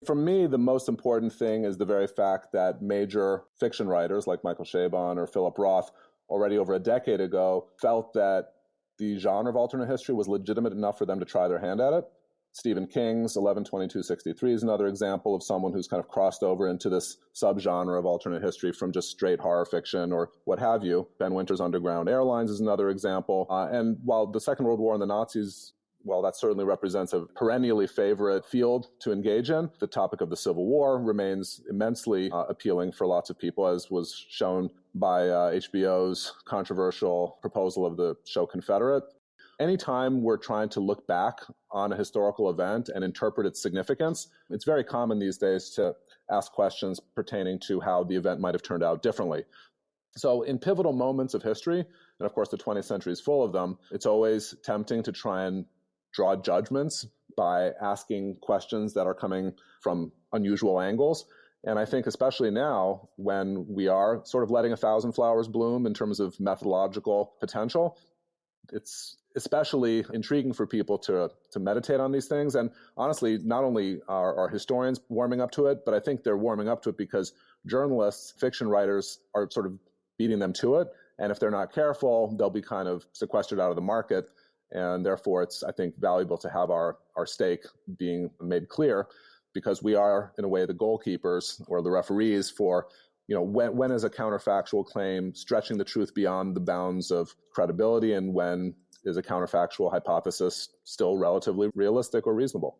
For me, the most important thing is the very fact that major fiction writers like Michael Chabon or Philip Roth already over a decade ago felt that the genre of alternate history was legitimate enough for them to try their hand at it. Stephen King's 11/22/63 is another example of someone who's kind of crossed over into this subgenre of alternate history from just straight horror fiction or what have you. Ben Winter's Underground Airlines is another example. And while the Second World War and the Nazis, well, that certainly represents a perennially favorite field to engage in, the topic of the Civil War remains immensely appealing for lots of people, as was shown by HBO's controversial proposal of the show Confederate. Anytime we're trying to look back on a historical event and interpret its significance, it's very common these days to ask questions pertaining to how the event might have turned out differently. So in pivotal moments of history, and of course the 20th century is full of them, it's always tempting to try and draw judgments by asking questions that are coming from unusual angles. And I think especially now, when we are sort of letting 1,000 flowers bloom in terms of methodological potential, it's especially intriguing for people to meditate on these things. And honestly, not only are historians warming up to it, but I think they're warming up to it because journalists, fiction writers are sort of beating them to it. And if they're not careful, they'll be kind of sequestered out of the market. And therefore, it's, I think, valuable to have our stake being made clear, because we are, in a way, the goalkeepers or the referees for, when is a counterfactual claim stretching the truth beyond the bounds of credibility, and when is a counterfactual hypothesis still relatively realistic or reasonable.